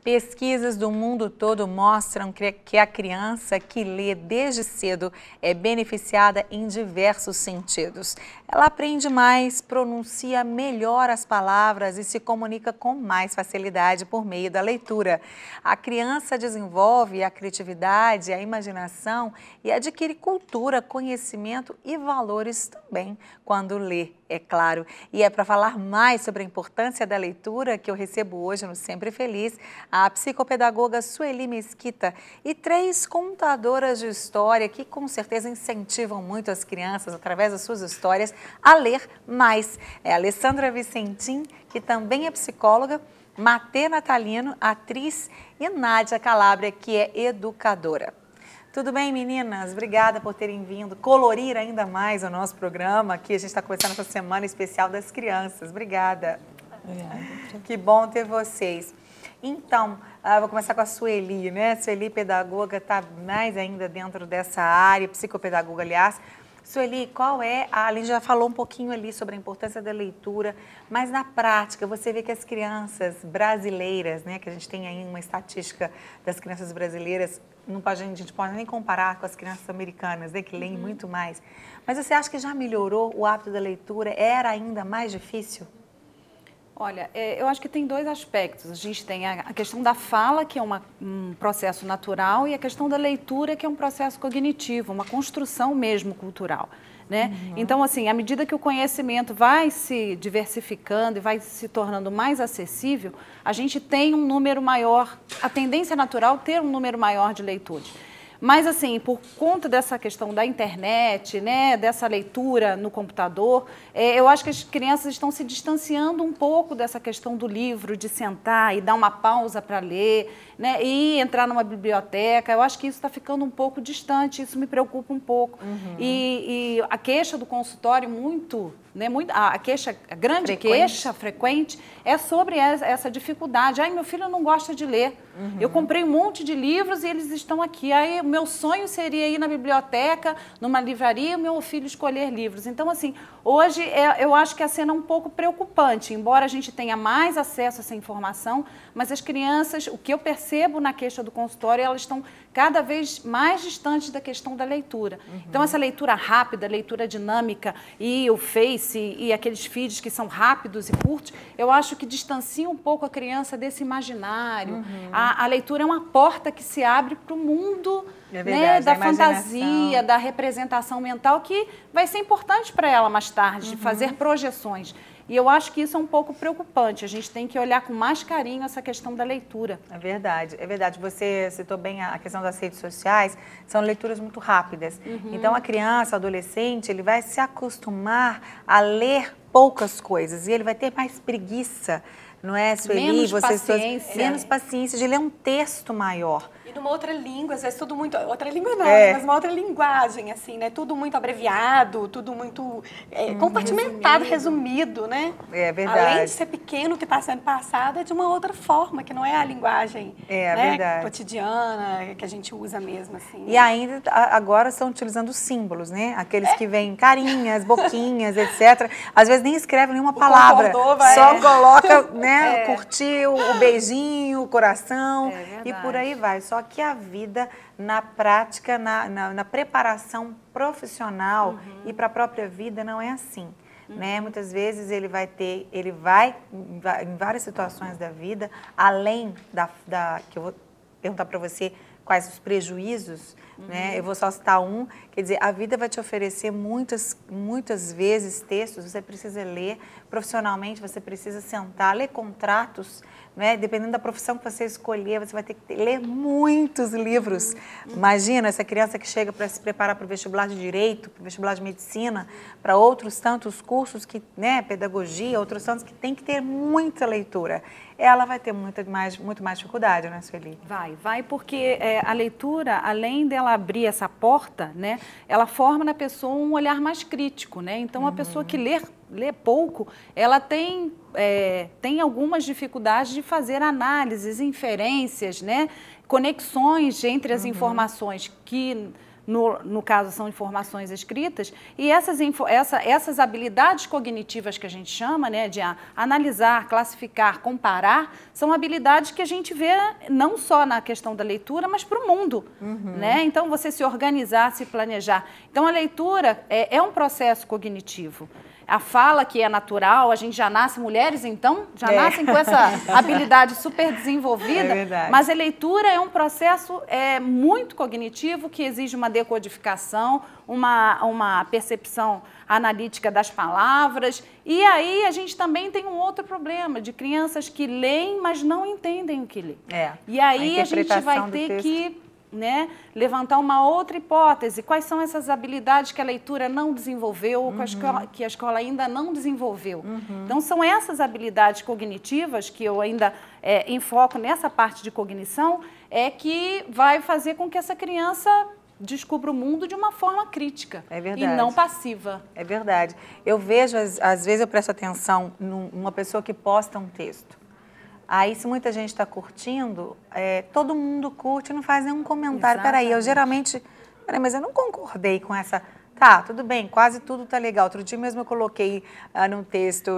Pesquisas do mundo todo mostram que a criança que lê desde cedo é beneficiada em diversos sentidos. Ela aprende mais, pronuncia melhor as palavras e se comunica com mais facilidade por meio da leitura. A criança desenvolve a criatividade, a imaginação e adquire cultura, conhecimento e valores também quando lê, é claro. E é para falar mais sobre a importância da leitura que eu recebo hoje no Sempre Feliz a psicopedagoga Sueli Mesquita e 3 contadoras de história que com certeza incentivam muito as crianças, através das suas histórias, a ler mais. É a Alessandra Vicentim, que também é psicóloga, Matê Natalino, atriz, e Nádia Calabria, que é educadora. Tudo bem, meninas? Obrigada por terem vindo colorir ainda mais o nosso programa. Aqui a gente está começando essa semana especial das crianças. Obrigada. Que bom ter vocês. Então, vou começar com a Sueli, né? Sueli, pedagoga, está mais ainda dentro dessa área, psicopedagoga, aliás. Sueli, qual é, a Aline já falou um pouquinho ali sobre a importância da leitura, mas na prática você vê que as crianças brasileiras, né, que a gente tem aí uma estatística das crianças brasileiras, a gente pode nem comparar com as crianças americanas, né, que leem muito mais, mas você acha que já melhorou o hábito da leitura? Era ainda mais difícil? Olha, eu acho que tem 2 aspectos. A gente tem a questão da fala, que é um processo natural, e a questão da leitura, que é um processo cognitivo, uma construção mesmo cultural, né? Então, assim, à medida que o conhecimento vai se diversificando e vai se tornando mais acessível, a gente tem um número maior, a tendência natural ter um número maior de leitores. Mas, assim, por conta dessa questão da internet, né, dessa leitura no computador, eu acho que as crianças estão se distanciando um pouco dessa questão do livro, de sentar e dar uma pausa para ler, né, e entrar numa biblioteca. Eu acho que isso está ficando um pouco distante, isso me preocupa um pouco. E a queixa do consultório a grande queixa frequente é sobre essa dificuldade. Ai, meu filho não gosta de ler. Eu comprei um monte de livros e eles estão aqui. Aí o meu sonho seria ir na biblioteca, numa livraria, e o meu filho escolher livros. Então, assim, hoje eu acho que a cena é um pouco preocupante, embora a gente tenha mais acesso a essa informação, mas as crianças, o que eu percebo na queixa do consultório, elas estão cada vez mais distantes da questão da leitura. Então, essa leitura rápida, leitura dinâmica e o Face e aqueles feeds que são rápidos e curtos, eu acho que distancia um pouco a criança desse imaginário. A leitura é uma porta que se abre para o mundo, né, da fantasia, da representação mental, que vai ser importante para ela mais tarde, fazer projeções. E eu acho que isso é um pouco preocupante. A gente tem que olhar com mais carinho essa questão da leitura. É verdade, é verdade. Você citou bem a questão das redes sociais, são leituras muito rápidas. Então, a criança, o adolescente, ele vai se acostumar a ler poucas coisas e ele vai ter mais preguiça, não é, Sueli? Menos paciência. Menos paciência de ler um texto maior. E numa outra língua, às vezes tudo muito... Outra língua não, mas uma outra linguagem, assim, né? Tudo muito abreviado, tudo muito compartimentado, resumido, né? É verdade. Além de ser pequeno, que está sendo passado, é de uma outra forma, que não é a linguagem cotidiana, que a gente usa mesmo, assim. E ainda, agora estão utilizando símbolos, né? Aqueles que vêm carinhas, boquinhas, etc. Às vezes nem escrevem nenhuma palavra, só coloca, né? Curtiu, o beijinho, o coração, e por aí vai. Só que a vida, na prática, na preparação profissional e para a própria vida, não é assim. Né? Muitas vezes ele vai em várias situações da vida, além que eu vou perguntar para você quais os prejuízos, né? Eu vou só citar um, quer dizer, a vida vai te oferecer muitas vezes textos, você precisa ler profissionalmente, você precisa sentar, ler contratos, né? Dependendo da profissão que você escolher, você vai ter que ler muitos livros. Imagina essa criança que chega para se preparar para o vestibular de Direito, para o vestibular de Medicina, para outros tantos cursos, né? Pedagogia, outros tantos que tem que ter muita leitura. Ela vai ter muito mais dificuldade, né, Sueli? Vai, porque a leitura, além dela abrir essa porta, né, ela forma na pessoa um olhar mais crítico, né? Então, a pessoa que lê pouco, ela tem algumas dificuldades de fazer análises, inferências, né, conexões entre as informações que no caso são informações escritas, e essas habilidades cognitivas que a gente chama, né, de analisar, classificar, comparar, são habilidades que a gente vê não só na questão da leitura, mas para o mundo. Né? Então, você se organizar, se planejar. Então, a leitura é um processo cognitivo. A fala que é natural, a gente já nasce, mulheres então, já nascem com essa habilidade super desenvolvida, mas a leitura é um processo muito cognitivo que exige uma decodificação, uma percepção analítica das palavras, e aí a gente também tem um outro problema de crianças que leem, mas não entendem o que lê. E aí a gente vai ter que levantar uma outra hipótese. Quais são essas habilidades que a leitura não desenvolveu, que a escola ainda não desenvolveu? Então, são essas habilidades cognitivas que eu ainda enfoco nessa parte de cognição, que vai fazer com que essa criança descubra o mundo de uma forma crítica e não passiva. É verdade. Eu vejo, às vezes eu presto atenção numa pessoa que posta um texto. Aí, se muita gente está curtindo, todo mundo curte e não faz nenhum comentário. Peraí, eu geralmente... Peraí, mas eu não concordei com essa... Tá, tudo bem, quase tudo tá legal. Outro dia mesmo eu coloquei num texto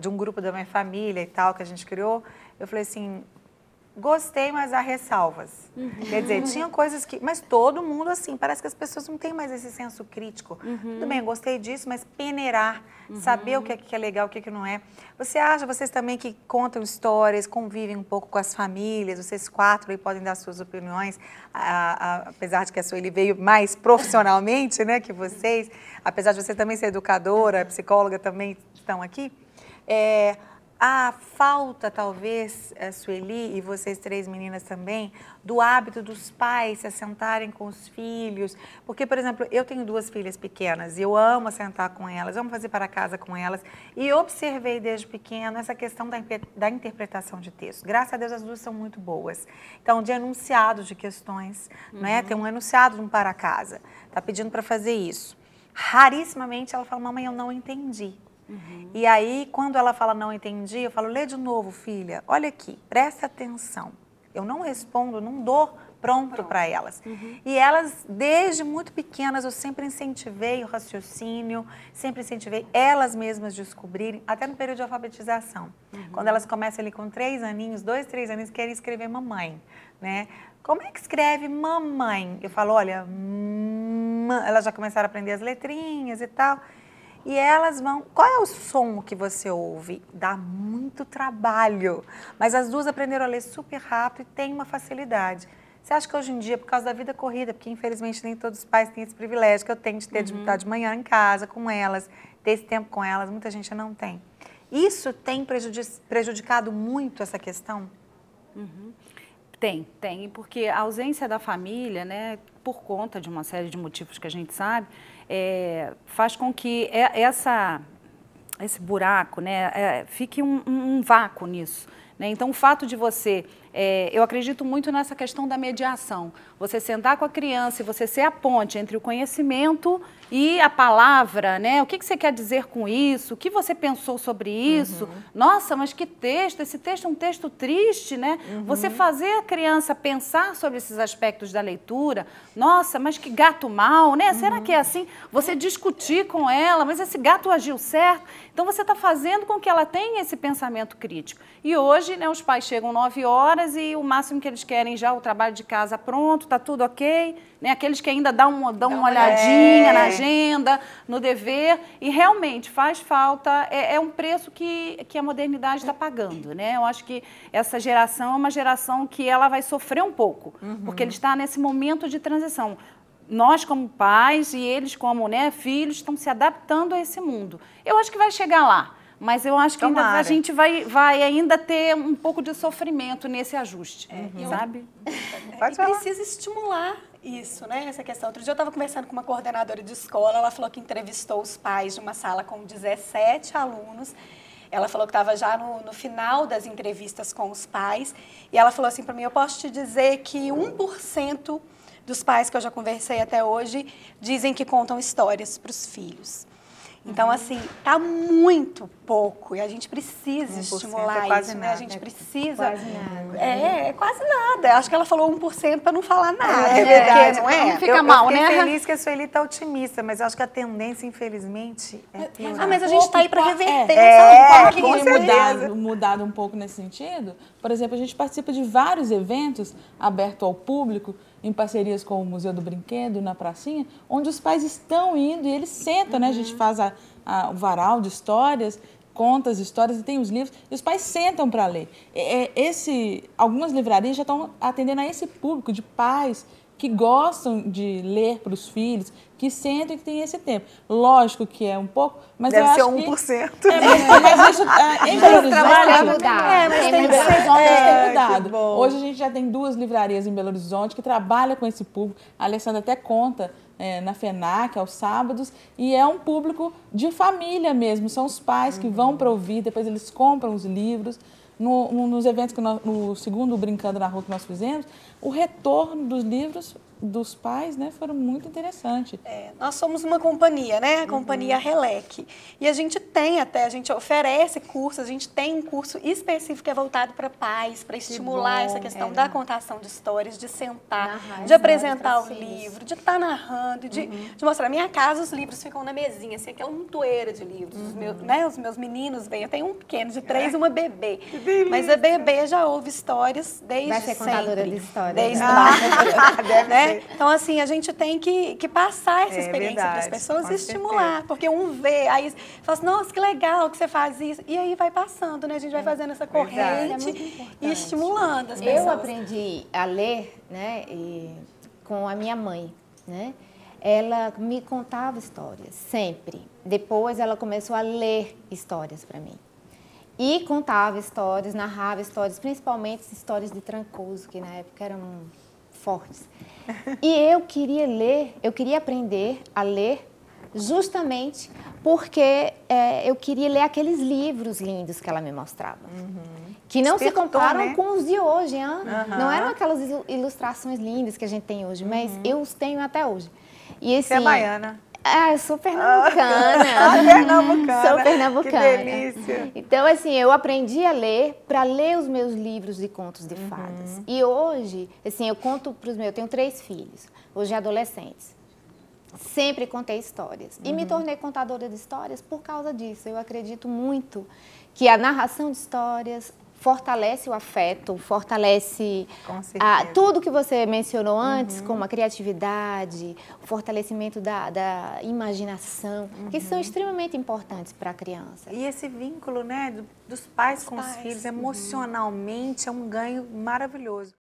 de um grupo da minha família e tal, que a gente criou. Eu falei assim, gostei, mas há ressalvas. Quer dizer, tinha coisas que... Mas todo mundo, assim, parece que as pessoas não têm mais esse senso crítico. Tudo bem, eu gostei disso, mas peneirar, saber o que é legal, o que não é. Vocês também que contam histórias, convivem um pouco com as famílias, vocês 4 aí podem dar suas opiniões, apesar de que a Sueli veio mais profissionalmente, né, que vocês, apesar de você também ser educadora, psicóloga, também estão aqui. A falta, talvez, Sueli, e vocês 3 meninas também, do hábito dos pais se assentarem com os filhos. Porque, por exemplo, eu tenho 2 filhas pequenas e eu amo sentar com elas, amo fazer para casa com elas. E observei desde pequeno essa questão da interpretação de texto. Graças a Deus, as 2 são muito boas. Então, de enunciados de questões, né? Tem um enunciado de um para casa, está pedindo para fazer isso. Rarissimamente, ela fala, mamãe, eu não entendi. E aí, quando ela fala não entendi, eu falo, lê de novo, filha, olha aqui, presta atenção. Eu não respondo, não dou pronto para elas. E elas, desde muito pequenas, eu sempre incentivei o raciocínio, sempre incentivei elas mesmas descobrirem, até no período de alfabetização. Quando elas começam ali com 3 aninhos, 2, 3 aninhos, querem escrever mamãe, né? Como é que escreve mamãe? Eu falo, olha, elas já começaram a aprender as letrinhas e tal. E elas vão... Qual é o som que você ouve? Dá muito trabalho. Mas as 2 aprenderam a ler super rápido e têm uma facilidade. Você acha que hoje em dia, por causa da vida corrida, porque infelizmente nem todos os pais têm esse privilégio que eu tenho de ter de estar de manhã em casa com elas, ter esse tempo com elas, muita gente não tem. Isso tem prejudicado muito essa questão? Tem, porque a ausência da família, né, por conta de uma série de motivos que a gente sabe, faz com que esse buraco, né, fique um vácuo nisso. Né? Então, o fato de você... eu acredito muito nessa questão da mediação. Você sentar com a criança e você ser a ponte entre o conhecimento e a palavra, né? O que você quer dizer com isso? O que você pensou sobre isso? Nossa, mas que texto! Esse texto é um texto triste, né? Você fazer a criança pensar sobre esses aspectos da leitura. Nossa, mas que gato mau, né? Será que é assim? Você discutir com ela, mas esse gato agiu certo? Então, você está fazendo com que ela tenha esse pensamento crítico. E hoje, né, os pais chegam 9 horas e o máximo que eles querem já o trabalho de casa pronto, tá tudo ok, né? Aqueles que ainda dão uma olhadinha na agenda, no dever, e realmente faz falta, é um preço que a modernidade está pagando, né? Eu acho que essa geração é uma geração que ela vai sofrer um pouco, porque ele está nesse momento de transição. Nós como pais e eles como, né, filhos estão se adaptando a esse mundo. Eu acho que vai chegar lá. Mas eu acho que ainda a gente vai ainda ter um pouco de sofrimento nesse ajuste, sabe? E precisa estimular isso, né? Essa questão. Outro dia eu estava conversando com uma coordenadora de escola, ela falou que entrevistou os pais de uma sala com 17 alunos. Ela falou que estava já no final das entrevistas com os pais. E ela falou assim para mim, eu posso te dizer que 1% dos pais que eu já conversei até hoje dizem que contam histórias para os filhos. Então, assim, está muito pouco e a gente precisa 1% estimular é quase isso, né? nada. A gente precisa... Quase nada. É quase nada. Acho que ela falou 1% para não falar nada. É verdade, porque, não é? Fica mal, eu né? fiquei feliz que a Sueli está otimista, mas eu acho que a tendência, infelizmente, é piorar. Mas a gente está aí para reverter, É, com Tem certeza. mudado um pouco nesse sentido. Por exemplo, a gente participa de vários eventos abertos ao público, em parcerias com o Museu do Brinquedo, na pracinha, onde os pais estão indo e eles sentam, né? A gente faz o varal de histórias, conta as histórias e tem os livros, e os pais sentam para ler. Algumas livrarias já estão atendendo a esse público de pais que gostam de ler para os filhos, que sentem que tem esse tempo. Lógico que é um pouco, mas Deve eu ser acho 1%. mas isso, em Belo Horizonte, Vai mudar. mas em tem Belo que Horizonte ser. tem que mudado. bom. Hoje a gente já tem 2 livrarias em Belo Horizonte que trabalham com esse público. A Alessandra até conta na FENAC, aos sábados, e é um público de família mesmo. São os pais que vão para ouvir, depois eles compram os livros. Nos eventos, no segundo Brincando na Rua que nós fizemos, o retorno dos livros dos pais, né, foram muito interessantes. Nós somos uma companhia, né? A companhia Relec. E a gente oferece cursos, a gente tem um curso específico que é voltado para pais, para estimular essa questão da contação de histórias, de sentar, de apresentar o livro, de estar narrando, de mostrar. Na minha casa, os livros ficam na mesinha, assim, aquela montoeira de livros. Os meus meninos vêm, eu tenho um pequeno de 3 e uma bebê. Mas a bebê já ouve histórias desde Vai ser sempre. contadora de histórias. Desde Deve né? ser. Então, assim, a gente tem que passar essa experiência para as verdade, pessoas com e estimular. Porque um vê, aí fala assim, nossa, que legal que você faz isso. E aí vai passando, né? A gente vai fazendo essa corrente e estimulando as pessoas. Eu aprendi a ler, né, com a minha mãe, né? Ela me contava histórias, sempre. Depois ela começou a ler histórias para mim. E contava histórias, narrava histórias, principalmente histórias de Trancoso, que na época eram fortes. E eu queria aprender a ler justamente porque eu queria ler aqueles livros lindos que ela me mostrava. Que não se comparam, né, com os de hoje. Não eram aquelas ilustrações lindas que a gente tem hoje, mas eu os tenho até hoje. E, assim, Você é baiana. Eu sou pernambucana. Pernambucana. Sou pernambucana. Que delícia. Então, assim, eu aprendi a ler para ler os meus livros de contos de fadas. E hoje, assim, eu conto para os meus... Eu tenho 3 filhos, hoje adolescentes. Sempre contei histórias. E me tornei contadora de histórias por causa disso. Eu acredito muito que a narração de histórias fortalece o afeto, fortalece tudo que você mencionou antes, como a criatividade, o fortalecimento da imaginação, que são extremamente importantes para a criança. E esse vínculo, né, dos pais com os filhos, emocionalmente, é um ganho maravilhoso.